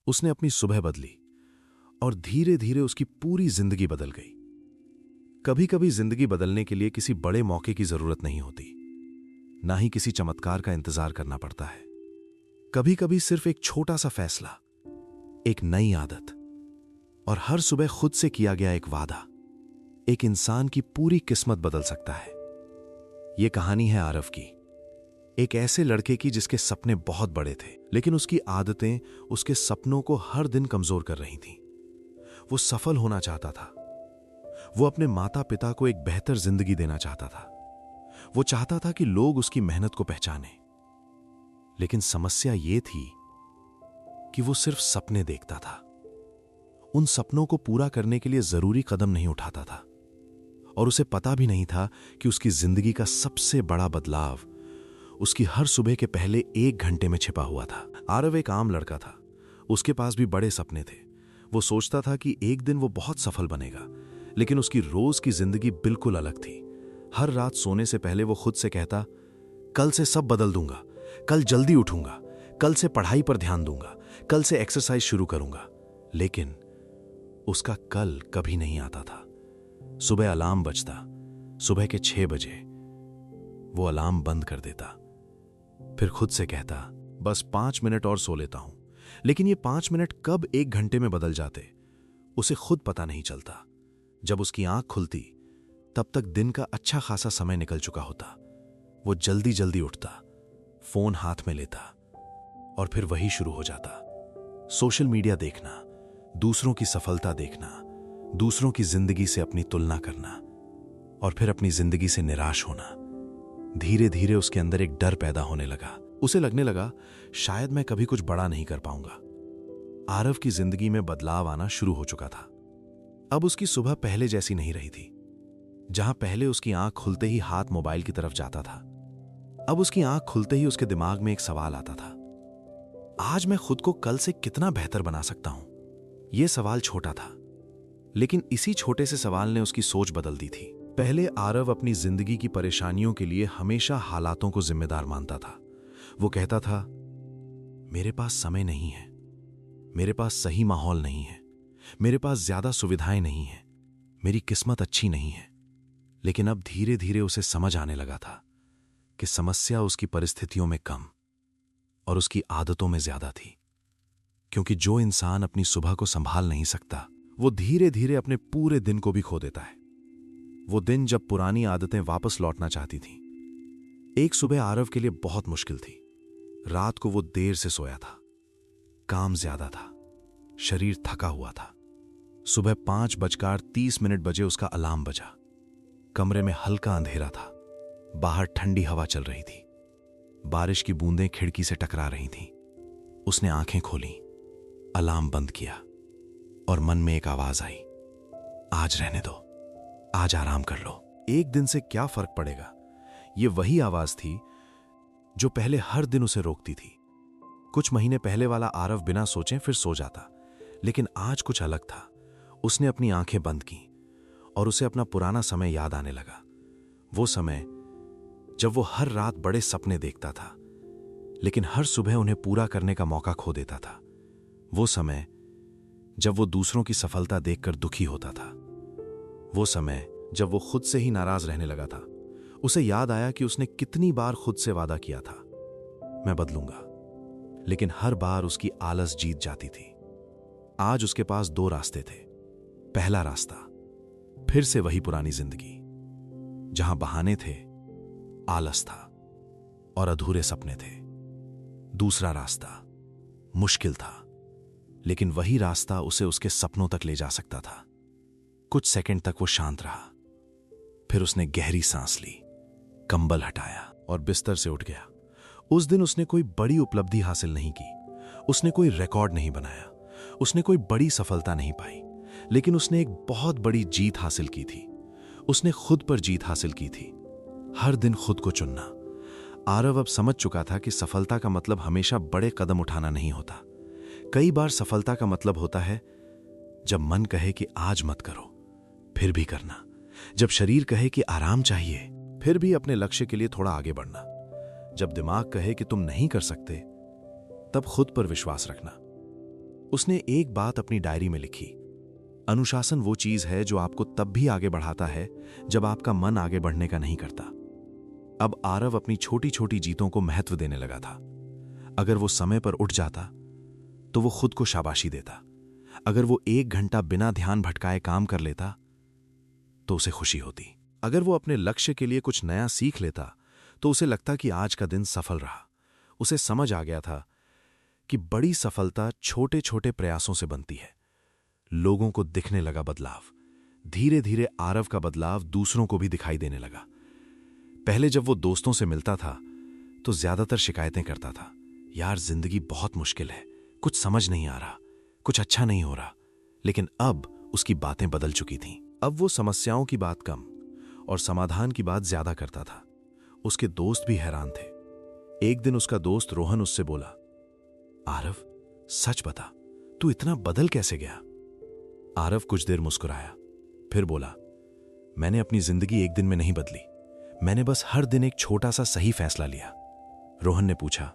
उसने अपनी सुबह बदली और धीरे धीरे उसकी पूरी जिंदगी बदल गई। कभी कभी जिंदगी बदलने के लिए किसी बड़े मौके की जरूरत नहीं होती, ना ही किसी चमत्कार का इंतजार करना पड़ता है। कभी कभी सिर्फ एक छोटा सा फैसला, एक नई आदत और हर सुबह खुद से किया गया एक वादा एक इंसान की पूरी किस्मत बदल सकता है। यह कहानी है आरव की, एक ऐसे लड़के की जिसके सपने बहुत बड़े थे, लेकिन उसकी आदतें उसके सपनों को हर दिन कमजोर कर रही थीं। वो सफल होना चाहता था, वो अपने माता पिता को एक बेहतर जिंदगी देना चाहता था, वो चाहता था कि लोग उसकी मेहनत को पहचानें। लेकिन समस्या ये थी कि वो सिर्फ सपने देखता था, उन सपनों को पूरा करने के लिए जरूरी कदम नहीं उठाता था। और उसे पता भी नहीं था कि उसकी जिंदगी का सबसे बड़ा बदलाव उसकी हर सुबह के पहले 1 घंटे में छिपा हुआ था। आरव एक आम लड़का था, उसके पास भी बड़े सपने थे। वो सोचता था कि एक दिन वो बहुत सफल बनेगा, लेकिन उसकी रोज की जिंदगी बिल्कुल अलग थी। हर रात सोने से पहले वो खुद से कहता, कल से सब बदल दूंगा, कल जल्दी उठूंगा, कल से पढ़ाई पर ध्यान दूंगा, कल से एक्सरसाइज शुरू करूंगा। लेकिन उसका कल कभी नहीं आता था। सुबह अलार्म बजता, सुबह के 6 बजे वो अलार्म बंद कर देता, फिर खुद से कहता, बस 5 मिनट और सो लेता हूं। लेकिन ये 5 मिनट कब 1 घंटे में बदल जाते उसे खुद पता नहीं चलता। जब उसकी आंख खुलती तब तक दिन का अच्छा खासा समय निकल चुका होता। वो जल्दी जल्दी उठता, फोन हाथ में लेता और फिर वही शुरू हो जाता। सोशल मीडिया देखना, दूसरों की सफलता देखना, दूसरों की जिंदगी से अपनी तुलना करना और फिर अपनी जिंदगी से निराश होना। धीरे धीरे उसके अंदर एक डर पैदा होने लगा। उसे लगने लगा शायद मैं कभी कुछ बड़ा नहीं कर पाऊंगा। आरव की जिंदगी में बदलाव आना शुरू हो चुका था। अब उसकी सुबह पहले जैसी नहीं रही थी। जहां पहले उसकी आंख खुलते ही हाथ मोबाइल की तरफ जाता था, अब उसकी आंख खुलते ही उसके दिमाग में एक सवाल आता था, आज मैं खुद को कल से कितना बेहतर बना सकता हूं। यह सवाल छोटा था, लेकिन इसी छोटे से सवाल ने उसकी सोच बदल दी थी। पहले आरव अपनी जिंदगी की परेशानियों के लिए हमेशा हालातों को जिम्मेदार मानता था। वो कहता था, मेरे पास समय नहीं है, मेरे पास सही माहौल नहीं है, मेरे पास ज्यादा सुविधाएं नहीं है, मेरी किस्मत अच्छी नहीं है। लेकिन अब धीरे धीरे उसे समझ आने लगा था कि समस्या उसकी परिस्थितियों में कम और उसकी आदतों में ज्यादा थी। क्योंकि जो इंसान अपनी सुबह को संभाल नहीं सकता, वो धीरे धीरे अपने पूरे दिन को भी खो देता है। वो दिन जब पुरानी आदतें वापस लौटना चाहती थीं। एक सुबह आरव के लिए बहुत मुश्किल थी। रात को वो देर से सोया था, काम ज्यादा था, शरीर थका हुआ था। सुबह 5:30 बजे उसका अलार्म बजा। कमरे में हल्का अंधेरा था, बाहर ठंडी हवा चल रही थी, बारिश की बूंदें खिड़की से टकरा रही थीं। उसने आंखें खोली, अलार्म बंद किया और मन में एक आवाज आई, आज रहने दो, आज आराम कर लो, एक दिन से क्या फर्क पड़ेगा। यह वही आवाज थी जो पहले हर दिन उसे रोकती थी। कुछ महीने पहले वाला आरव बिना सोचे फिर सो जाता, लेकिन आज कुछ अलग था। उसने अपनी आंखें बंद की और उसे अपना पुराना समय याद आने लगा। वो समय जब वो हर रात बड़े सपने देखता था, लेकिन हर सुबह उन्हें पूरा करने का मौका खो देता था। वो समय जब वो दूसरों की सफलता देखकर दुखी होता था। वो समय जब वो खुद से ही नाराज रहने लगा था। उसे याद आया कि उसने कितनी बार खुद से वादा किया था, मैं बदलूंगा, लेकिन हर बार उसकी आलस जीत जाती थी। आज उसके पास 2 रास्ते थे। पहला रास्ता, फिर से वही पुरानी जिंदगी जहां बहाने थे, आलस था और अधूरे सपने थे। दूसरा रास्ता मुश्किल था, लेकिन वही रास्ता उसे उसके सपनों तक ले जा सकता था। कुछ सेकंड तक वो शांत रहा, फिर उसने गहरी सांस ली, कंबल हटाया और बिस्तर से उठ गया। उस दिन उसने कोई बड़ी उपलब्धि हासिल नहीं की, उसने कोई रिकॉर्ड नहीं बनाया, उसने कोई बड़ी सफलता नहीं पाई, लेकिन उसने एक बहुत बड़ी जीत हासिल की थी। उसने खुद पर जीत हासिल की थी। हर दिन खुद को चुनना। आरव अब समझ चुका था कि सफलता का मतलब हमेशा बड़े कदम उठाना नहीं होता। कई बार सफलता का मतलब होता है जब मन कहे कि आज मत करो, फिर भी करना। जब शरीर कहे कि आराम चाहिए, फिर भी अपने लक्ष्य के लिए थोड़ा आगे बढ़ना। जब दिमाग कहे कि तुम नहीं कर सकते, तब खुद पर विश्वास रखना। उसने एक बात अपनी डायरी में लिखी, अनुशासन वो चीज है जो आपको तब भी आगे बढ़ाता है जब आपका मन आगे बढ़ने का नहीं करता। अब आरव अपनी छोटी छोटी जीतों को महत्व देने लगा था। अगर वो समय पर उठ जाता तो वो खुद को शाबाशी देता। अगर वो 1 घंटा बिना ध्यान भटकाए काम कर लेता तो उसे खुशी होती। अगर वो अपने लक्ष्य के लिए कुछ नया सीख लेता तो उसे लगता कि आज का दिन सफल रहा। उसे समझ आ गया था कि बड़ी सफलता छोटे छोटे प्रयासों से बनती है। लोगों को दिखने लगा बदलाव। धीरे धीरे आरव का बदलाव दूसरों को भी दिखाई देने लगा। पहले जब वो दोस्तों से मिलता था तो ज्यादातर शिकायतें करता था, यार जिंदगी बहुत मुश्किल है, कुछ समझ नहीं आ रहा, कुछ अच्छा नहीं हो रहा। लेकिन अब उसकी बातें बदल चुकी थीं। अब वो समस्याओं की बात कम और समाधान की बात ज्यादा करता था। उसके दोस्त भी हैरान थे। एक दिन उसका दोस्त रोहन उससे बोला, आरव सच बता, तू इतना बदल कैसे गया? आरव कुछ देर मुस्कुराया, फिर बोला, मैंने अपनी जिंदगी एक दिन में नहीं बदली, मैंने बस हर दिन एक छोटा सा सही फैसला लिया। रोहन ने पूछा,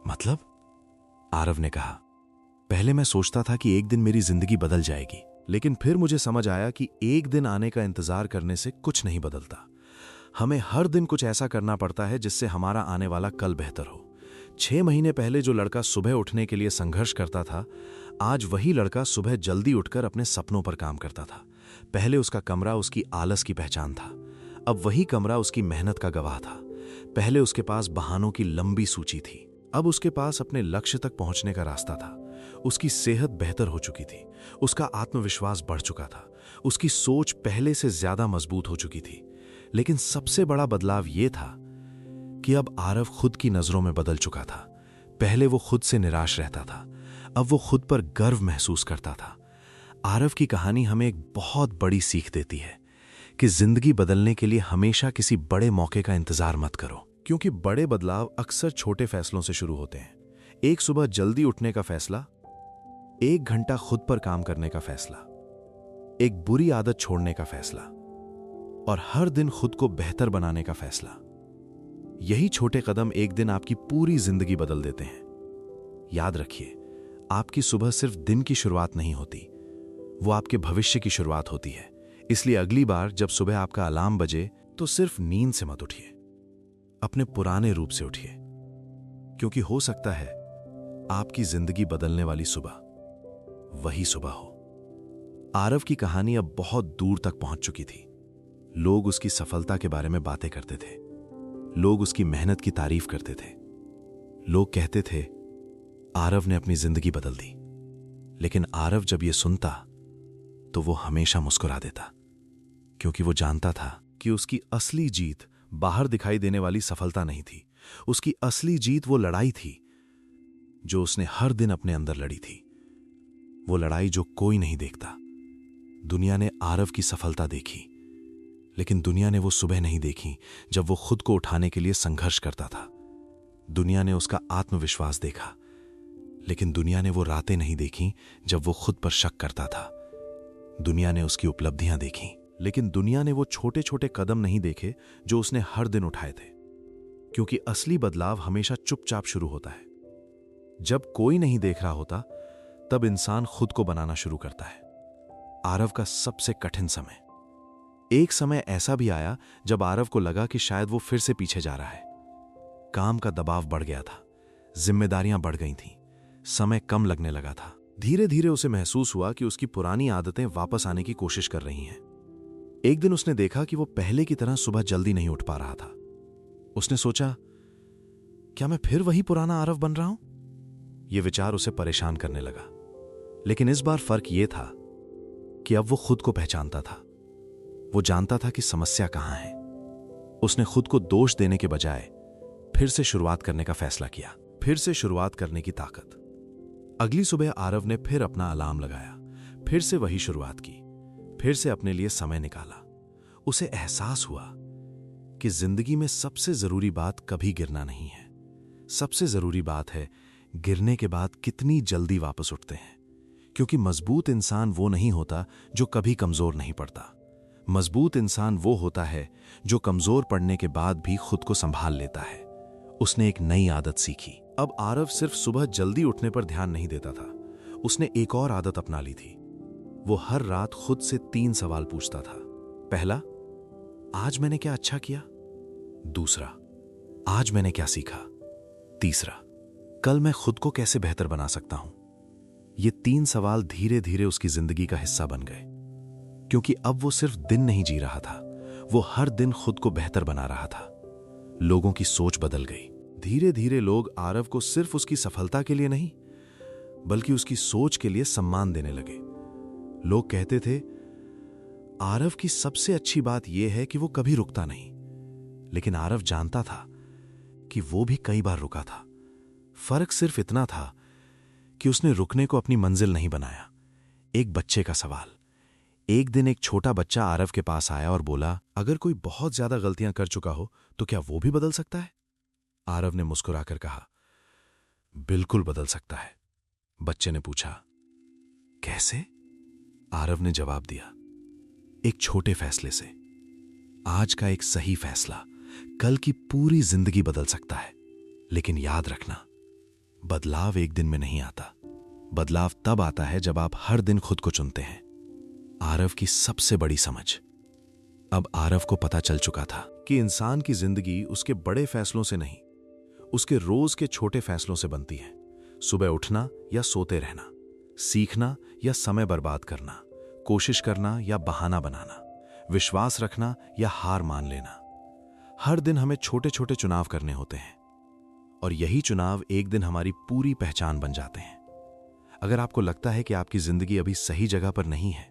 मतलब? आरव ने कहा, पहले मैं सोचता था कि एक दिन मेरी जिंदगी बदल जाएगी, लेकिन फिर मुझे समझ आया कि एक दिन आने का इंतजार करने से कुछ नहीं बदलता। हमें हर दिन कुछ ऐसा करना पड़ता है जिससे हमारा आने वाला कल बेहतर हो। 6 महीने पहले जो लड़का सुबह उठने के लिए संघर्ष करता था, आज वही लड़का सुबह जल्दी उठकर अपने सपनों पर काम करता था। पहले उसका कमरा उसकी आलस की पहचान था, अब वही कमरा उसकी मेहनत का गवाह था। पहले उसके पास बहानों की लंबी सूची थी, अब उसके पास अपने लक्ष्य तक पहुंचने का रास्ता था। उसकी सेहत बेहतर हो चुकी थी, उसका आत्मविश्वास बढ़ चुका था, उसकी सोच पहले से ज्यादा मजबूत हो चुकी थी। लेकिन सबसे बड़ा बदलाव यह था कि अब आरव खुद की नजरों में बदल चुका था। पहले वो खुद से निराश रहता था, अब वो खुद पर गर्व महसूस करता था। आरव की कहानी हमें एक बहुत बड़ी सीख देती है कि जिंदगी बदलने के लिए हमेशा किसी बड़े मौके का इंतजार मत करो, क्योंकि बड़े बदलाव अक्सर छोटे फैसलों से शुरू होते हैं। एक सुबह जल्दी उठने का फैसला, 1 घंटा खुद पर काम करने का फैसला, एक बुरी आदत छोड़ने का फैसला और हर दिन खुद को बेहतर बनाने का फैसला। यही छोटे कदम एक दिन आपकी पूरी जिंदगी बदल देते हैं। याद रखिए, आपकी सुबह सिर्फ दिन की शुरुआत नहीं होती, वो आपके भविष्य की शुरुआत होती है। इसलिए अगली बार जब सुबह आपका अलार्म बजे तो सिर्फ नींद से मत उठिए, अपने पुराने रूप से उठिए, क्योंकि हो सकता है आपकी जिंदगी बदलने वाली सुबह वही सुबह हो। आरव की कहानी अब बहुत दूर तक पहुंच चुकी थी। लोग उसकी सफलता के बारे में बातें करते थे, लोग उसकी मेहनत की तारीफ करते थे, लोग कहते थे आरव ने अपनी जिंदगी बदल दी। लेकिन आरव जब यह सुनता तो वो हमेशा मुस्कुरा देता, क्योंकि वो जानता था कि उसकी असली जीत बाहर दिखाई देने वाली सफलता नहीं थी। उसकी असली जीत वो लड़ाई थी जो उसने हर दिन अपने अंदर लड़ी थी, वो लड़ाई जो कोई नहीं देखता। दुनिया ने आरव की सफलता देखी, लेकिन दुनिया ने वो सुबह नहीं देखी जब वो खुद को उठाने के लिए संघर्ष करता था। दुनिया ने उसका आत्मविश्वास देखा, लेकिन दुनिया ने वो रातें नहीं देखी जब वो खुद पर शक करता था। दुनिया ने उसकी उपलब्धियां देखी, लेकिन दुनिया ने वो छोटे छोटे कदम नहीं देखे जो उसने हर दिन उठाए थे, क्योंकि असली बदलाव हमेशा चुपचाप शुरू होता है। जब कोई नहीं देख रहा होता तब इंसान खुद को बनाना शुरू करता है। आरव का सबसे कठिन समय, एक समय ऐसा भी आया जब आरव को लगा कि शायद वो फिर से पीछे जा रहा है। काम का दबाव बढ़ गया था, जिम्मेदारियां बढ़ गई थीं, समय कम लगने लगा था। धीरे धीरे उसे महसूस हुआ कि उसकी पुरानी आदतें वापस आने की कोशिश कर रही हैं। एक दिन उसने देखा कि वो पहले की तरह सुबह जल्दी नहीं उठ पा रहा था। उसने सोचा, क्या मैं फिर वही पुराना आरव बन रहा हूं? यह विचार उसे परेशान करने लगा। लेकिन इस बार फर्क यह था कि अब वो खुद को पहचानता था। वो जानता था कि समस्या कहां है। उसने खुद को दोष देने के बजाय फिर से शुरुआत करने का फैसला किया। फिर से शुरुआत करने की ताकत। अगली सुबह आरव ने फिर अपना अलार्म लगाया, फिर से वही शुरुआत की, फिर से अपने लिए समय निकाला। उसे एहसास हुआ कि जिंदगी में सबसे जरूरी बात कभी गिरना नहीं है, सबसे जरूरी बात है गिरने के बाद कितनी जल्दी वापस उठते हैं। क्योंकि मजबूत इंसान वो नहीं होता जो कभी कमजोर नहीं पड़ता। मजबूत इंसान वो होता है जो कमजोर पड़ने के बाद भी खुद को संभाल लेता है। उसने एक नई आदत सीखी। अब आरव सिर्फ सुबह जल्दी उठने पर ध्यान नहीं देता था, उसने एक और आदत अपना ली थी। वो हर रात खुद से 3 सवाल पूछता था। पहला, आज मैंने क्या अच्छा किया? दूसरा, आज मैंने क्या सीखा? तीसरा, कल मैं खुद को कैसे बेहतर बना सकता हूं? ये 3 सवाल धीरे धीरे उसकी जिंदगी का हिस्सा बन गए, क्योंकि अब वो सिर्फ दिन नहीं जी रहा था, वो हर दिन खुद को बेहतर बना रहा था। लोगों की सोच बदल गई। धीरे धीरे लोग आरव को सिर्फ उसकी सफलता के लिए नहीं, बल्कि उसकी सोच के लिए सम्मान देने लगे। लोग कहते थे, आरव की सबसे अच्छी बात यह है कि वो कभी रुकता नहीं। लेकिन आरव जानता था कि वो भी कई बार रुका था। फर्क सिर्फ इतना था कि उसने रुकने को अपनी मंजिल नहीं बनाया। एक बच्चे का सवाल। एक दिन एक छोटा बच्चा आरव के पास आया और बोला, अगर कोई बहुत ज्यादा गलतियां कर चुका हो तो क्या वो भी बदल सकता है? आरव ने मुस्कुराकर कहा, बिल्कुल बदल सकता है। बच्चे ने पूछा, कैसे? आरव ने जवाब दिया, एक छोटे फैसले से। आज का एक सही फैसला कल की पूरी जिंदगी बदल सकता है। लेकिन याद रखना, बदलाव एक दिन में नहीं आता। बदलाव तब आता है जब आप हर दिन खुद को चुनते हैं। आरव की सबसे बड़ी समझ। अब आरव को पता चल चुका था कि इंसान की जिंदगी उसके बड़े फैसलों से नहीं, उसके रोज के छोटे फैसलों से बनती है। सुबह उठना या सोते रहना, सीखना या समय बर्बाद करना, कोशिश करना या बहाना बनाना, विश्वास रखना या हार मान लेना। हर दिन हमें छोटे छोटे चुनाव करने होते हैं, और यही चुनाव एक दिन हमारी पूरी पहचान बन जाते हैं। अगर आपको लगता है कि आपकी जिंदगी अभी सही जगह पर नहीं है,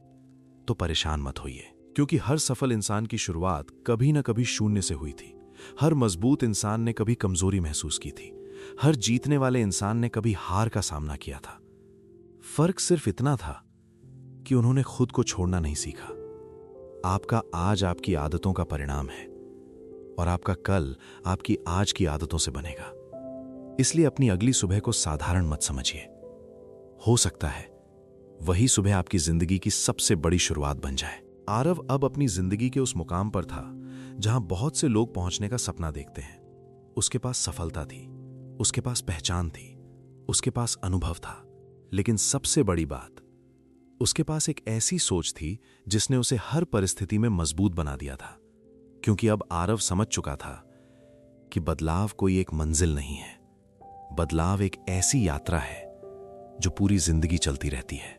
तो परेशान मत होइए, क्योंकि हर सफल इंसान की शुरुआत कभी न कभी शून्य से हुई थी। हर मजबूत इंसान ने कभी कमजोरी महसूस की थी। हर जीतने वाले इंसान ने कभी हार का सामना किया था। फर्क सिर्फ इतना था कि उन्होंने खुद को छोड़ना नहीं सीखा। आपका आज आपकी आदतों का परिणाम है, और आपका कल आपकी आज की आदतों से बनेगा। इसलिए अपनी अगली सुबह को साधारण मत समझिए। हो सकता है वही सुबह आपकी जिंदगी की सबसे बड़ी शुरुआत बन जाए। आरव अब अपनी जिंदगी के उस मुकाम पर था जहां बहुत से लोग पहुंचने का सपना देखते हैं। उसके पास सफलता थी, उसके पास पहचान थी, उसके पास अनुभव था, लेकिन सबसे बड़ी बात, उसके पास एक ऐसी सोच थी जिसने उसे हर परिस्थिति में मजबूत बना दिया था। क्योंकि अब आरव समझ चुका था कि बदलाव कोई एक मंजिल नहीं है, बदलाव एक ऐसी यात्रा है जो पूरी जिंदगी चलती रहती है।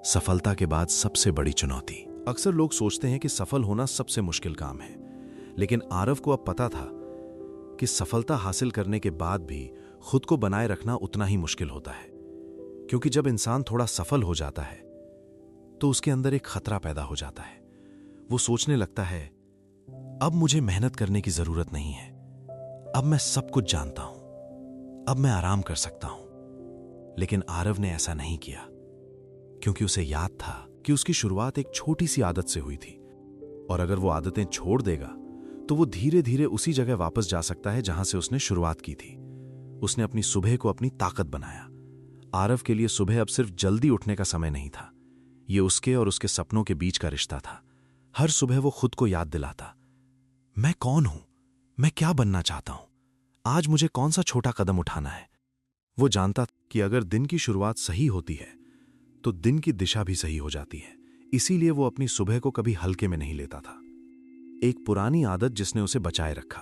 सफलता के बाद सबसे बड़ी चुनौती। अक्सर लोग सोचते हैं कि सफल होना सबसे मुश्किल काम है, लेकिन आरव को अब पता था कि सफलता हासिल करने के बाद भी खुद को बनाए रखना उतना ही मुश्किल होता है। क्योंकि जब इंसान थोड़ा सफल हो जाता है तो उसके अंदर एक खतरा पैदा हो जाता है। वो सोचने लगता है, अब मुझे मेहनत करने की जरूरत नहीं है, अब मैं सब कुछ जानता हूं, अब मैं आराम कर सकता हूं। लेकिन आरव ने ऐसा नहीं किया, क्योंकि उसे याद था कि उसकी शुरुआत एक छोटी सी आदत से हुई थी, और अगर वो आदतें छोड़ देगा तो वो धीरे धीरे उसी जगह वापस जा सकता है जहां से उसने शुरुआत की थी। उसने अपनी सुबह को अपनी ताकत बनाया। आरव के लिए सुबह अब सिर्फ जल्दी उठने का समय नहीं था, ये उसके और उसके सपनों के बीच का रिश्ता था। हर सुबह वो खुद को याद दिलाता, मैं कौन हूं, मैं क्या बनना चाहता हूं, आज मुझे कौन सा छोटा कदम उठाना है। वो जानता कि अगर दिन की शुरुआत सही होती है तो दिन की दिशा भी सही हो जाती है। इसीलिए वो अपनी सुबह को कभी हल्के में नहीं लेता था। एक पुरानी आदत जिसने उसे बचाए रखा।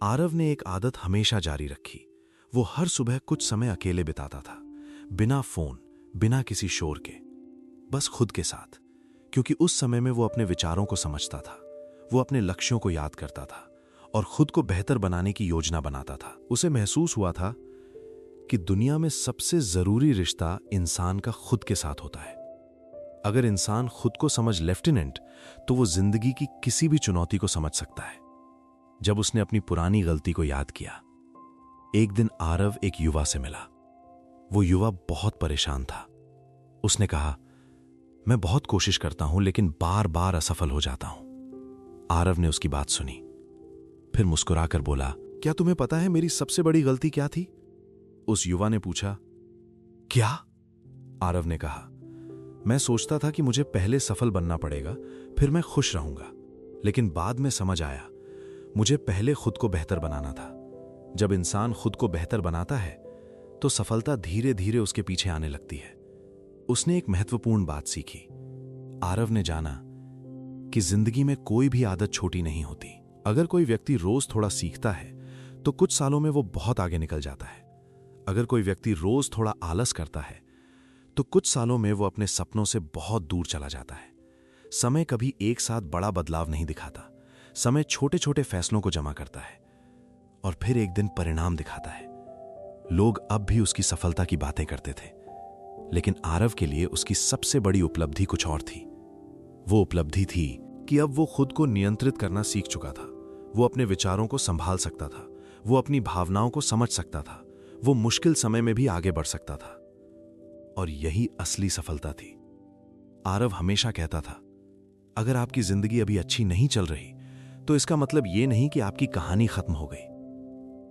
आरव ने एक आदत हमेशा जारी रखी। वो हर सुबह कुछ समय अकेले बिताता था, बिना फोन, बिना किसी शोर के, बस खुद के साथ। क्योंकि उस समय में वो अपने विचारों को समझता था, वो अपने लक्ष्यों को याद करता था और खुद को बेहतर बनाने की योजना बनाता था। उसे महसूस हुआ था कि दुनिया में सबसे जरूरी रिश्ता इंसान का खुद के साथ होता है। अगर इंसान खुद को समझ लेफ्टिनेंट, तो वो जिंदगी की किसी भी चुनौती को समझ सकता है। जब उसने अपनी पुरानी गलती को याद किया, एक दिन आरव एक युवा से मिला। वो युवा बहुत परेशान था। उसने कहा, मैं बहुत कोशिश करता हूं लेकिन बार बार असफल हो जाता हूं। आरव ने उसकी बात सुनी, फिर मुस्कुराकर बोला, क्या तुम्हें पता है मेरी सबसे बड़ी गलती क्या थी? उस युवा ने पूछा। क्या? आरव ने कहा, मैं सोचता था कि मुझे पहले सफल बनना पड़ेगा, फिर मैं खुश रहूंगा। लेकिन बाद में समझ आया, मुझे पहले खुद को बेहतर बनाना था। जब इंसान खुद को बेहतर बनाता है तो सफलता धीरे धीरे उसके पीछे आने लगती है। उसने एक महत्वपूर्ण बात सीखी। आरव ने जाना कि जिंदगी में कोई भी आदत छोटी नहीं होती। अगर कोई व्यक्ति रोज थोड़ा सीखता है तो कुछ सालों में वो बहुत आगे निकल जाता है। अगर कोई व्यक्ति रोज थोड़ा आलस करता है तो कुछ सालों में वो अपने सपनों से बहुत दूर चला जाता है। समय कभी एक साथ बड़ा बदलाव नहीं दिखाता। समय छोटे छोटे फैसलों को जमा करता है और फिर एक दिन परिणाम दिखाता है। लोग अब भी उसकी सफलता की बातें करते थे, लेकिन आरव के लिए उसकी सबसे बड़ी उपलब्धि कुछ और थी। वो उपलब्धि थी कि अब वो खुद को नियंत्रित करना सीख चुका था। वो अपने विचारों को संभाल सकता था, वो अपनी भावनाओं को समझ सकता था, वो मुश्किल समय में भी आगे बढ़ सकता था। और यही असली सफलता थी। आरव हमेशा कहता था, अगर आपकी जिंदगी अभी अच्छी नहीं चल रही तो इसका मतलब ये नहीं कि आपकी कहानी खत्म हो गई।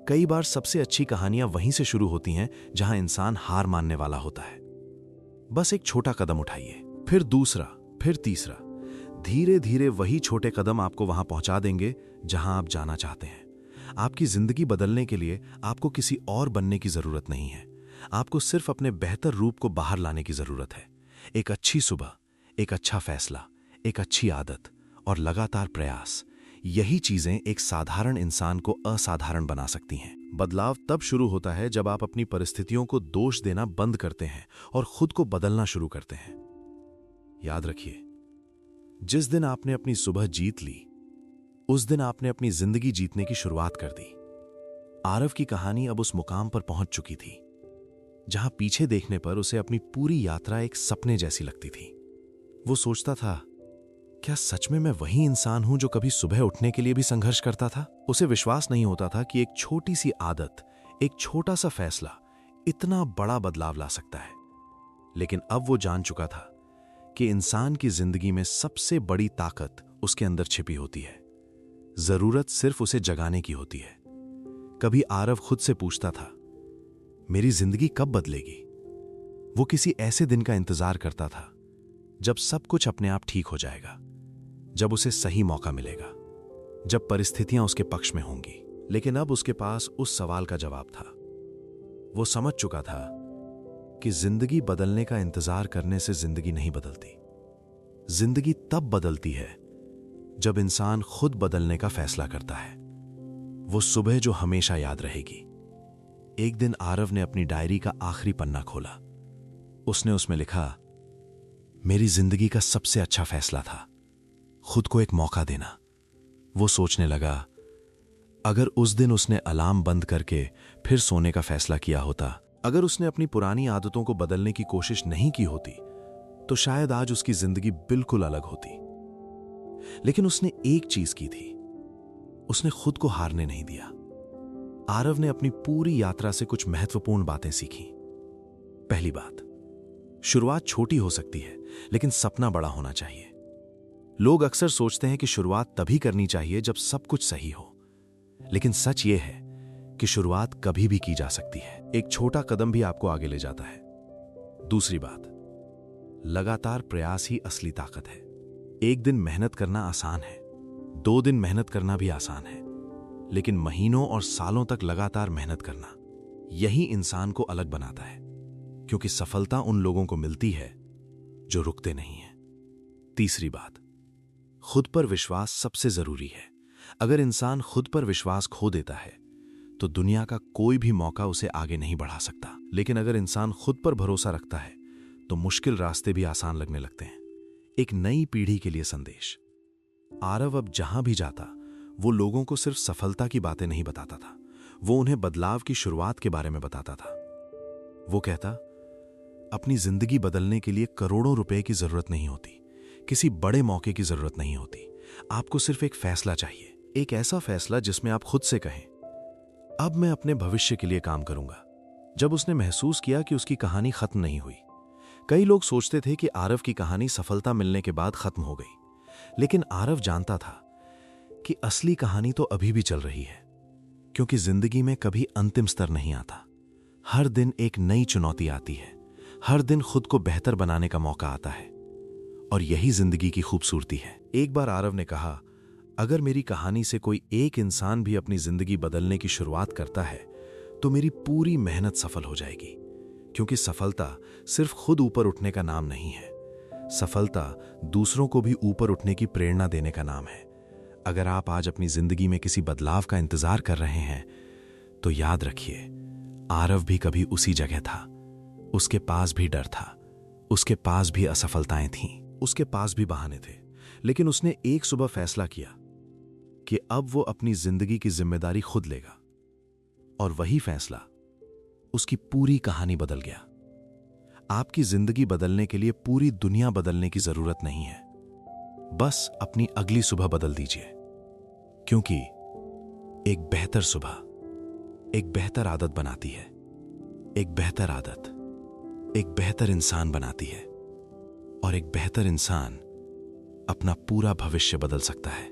कई बार सबसे अच्छी कहानियां वहीं से शुरू होती हैं जहां इंसान हार मानने वाला होता है। बस एक छोटा कदम उठाइए, फिर दूसरा, फिर तीसरा। धीरे धीरे वही छोटे कदम आपको वहां पहुंचा देंगे जहां आप जाना चाहते हैं। आपकी जिंदगी बदलने के लिए आपको किसी और बनने की जरूरत नहीं है। आपको सिर्फ अपने बेहतर रूप को बाहर लाने की जरूरत है। एक अच्छी सुबह, एक अच्छा फैसला, एक अच्छी आदत और लगातार प्रयास, यही चीजें एक साधारण इंसान को असाधारण बना सकती हैं। बदलाव तब शुरू होता है जब आप अपनी परिस्थितियों को दोष देना बंद करते हैं और खुद को बदलना शुरू करते हैं। याद रखिए, जिस दिन आपने अपनी सुबह जीत ली, उस दिन आपने अपनी जिंदगी जीतने की शुरुआत कर दी। आरव की कहानी अब उस मुकाम पर पहुंच चुकी थी जहां पीछे देखने पर उसे अपनी पूरी यात्रा एक सपने जैसी लगती थी। वो सोचता था, क्या सच में मैं वही इंसान हूं जो कभी सुबह उठने के लिए भी संघर्ष करता था? उसे विश्वास नहीं होता था कि एक छोटी सी आदत, एक छोटा सा फैसला इतना बड़ा बदलाव ला सकता है। लेकिन अब वो जान चुका था कि इंसान की जिंदगी में सबसे बड़ी ताकत उसके अंदर छिपी होती है। जरूरत सिर्फ उसे जगाने की होती है। कभी आरव खुद से पूछता था, मेरी जिंदगी कब बदलेगी? वो किसी ऐसे दिन का इंतजार करता था जब सब कुछ अपने आप ठीक हो जाएगा, जब उसे सही मौका मिलेगा, जब परिस्थितियां उसके पक्ष में होंगी। लेकिन अब उसके पास उस सवाल का जवाब था। वो समझ चुका था कि जिंदगी बदलने का इंतजार करने से जिंदगी नहीं बदलती। जिंदगी तब बदलती है जब इंसान खुद बदलने का फैसला करता है। वो सुबह जो हमेशा याद रहेगी। एक दिन आरव ने अपनी डायरी का आखिरी पन्ना खोला। उसने उसमें लिखा, मेरी जिंदगी का सबसे अच्छा फैसला था खुद को एक मौका देना। वो सोचने लगा, अगर उस दिन उसने अलार्म बंद करके फिर सोने का फैसला किया होता, अगर उसने अपनी पुरानी आदतों को बदलने की कोशिश नहीं की होती, तो शायद आज उसकी जिंदगी बिल्कुल अलग होती। लेकिन उसने एक चीज की थी, उसने खुद को हारने नहीं दिया। आरव ने अपनी पूरी यात्रा से कुछ महत्वपूर्ण बातें सीखी। पहली बात, शुरुआत छोटी हो सकती है, लेकिन सपना बड़ा होना चाहिए। लोग अक्सर सोचते हैं कि शुरुआत तभी करनी चाहिए जब सब कुछ सही हो, लेकिन सच यह है कि शुरुआत कभी भी की जा सकती है। एक छोटा कदम भी आपको आगे ले जाता है। दूसरी बात, लगातार प्रयास ही असली ताकत है। एक दिन मेहनत करना आसान है, 2 दिन मेहनत करना भी आसान है, लेकिन महीनों और सालों तक लगातार मेहनत करना, यही इंसान को अलग बनाता है। क्योंकि सफलता उन लोगों को मिलती है जो रुकते नहीं हैं। तीसरी बात, खुद पर विश्वास सबसे जरूरी है। अगर इंसान खुद पर विश्वास खो देता है तो दुनिया का कोई भी मौका उसे आगे नहीं बढ़ा सकता। लेकिन अगर इंसान खुद पर भरोसा रखता है तो मुश्किल रास्ते भी आसान लगने लगते हैं। एक नई पीढ़ी के लिए संदेश, आरव अब जहां भी जाता वो लोगों को सिर्फ सफलता की बातें नहीं बताता था, वो उन्हें बदलाव की शुरुआत के बारे में बताता था। वो कहता, अपनी जिंदगी बदलने के लिए करोड़ों रुपए की जरूरत नहीं होती, किसी बड़े मौके की जरूरत नहीं होती। आपको सिर्फ एक फैसला चाहिए, एक ऐसा फैसला जिसमें आप खुद से कहें, अब मैं अपने भविष्य के लिए काम करूंगा। जब उसने महसूस किया कि उसकी कहानी खत्म नहीं हुई, कई लोग सोचते थे कि आरव की कहानी सफलता मिलने के बाद खत्म हो गई, लेकिन आरव जानता था कि असली कहानी तो अभी भी चल रही है, क्योंकि जिंदगी में कभी अंतिम स्तर नहीं आता। हर दिन एक नई चुनौती आती है, हर दिन खुद को बेहतर बनाने का मौका आता है, और यही जिंदगी की खूबसूरती है। एक बार आरव ने कहा, अगर मेरी कहानी से कोई एक इंसान भी अपनी जिंदगी बदलने की शुरुआत करता है तो मेरी पूरी मेहनत सफल हो जाएगी, क्योंकि सफलता सिर्फ खुद ऊपर उठने का नाम नहीं है। सफलता दूसरों को भी ऊपर उठने की प्रेरणा देने का नाम है। अगर आप आज अपनी जिंदगी में किसी बदलाव का इंतजार कर रहे हैं, तो याद रखिए, आरव भी कभी उसी जगह था। उसके पास भी डर था, उसके पास भी असफलताएं थीं, उसके पास भी बहाने थे, लेकिन उसने एक सुबह फैसला किया कि अब वो अपनी जिंदगी की जिम्मेदारी खुद लेगा। और वही फैसला उसकी पूरी कहानी बदल गया। आपकी जिंदगी बदलने के लिए पूरी दुनिया बदलने की जरूरत नहीं है, बस अपनी अगली सुबह बदल दीजिए। क्योंकि एक बेहतर सुबह एक बेहतर आदत बनाती है, एक बेहतर आदत एक बेहतर इंसान बनाती है, और एक बेहतर इंसान अपना पूरा भविष्य बदल सकता है।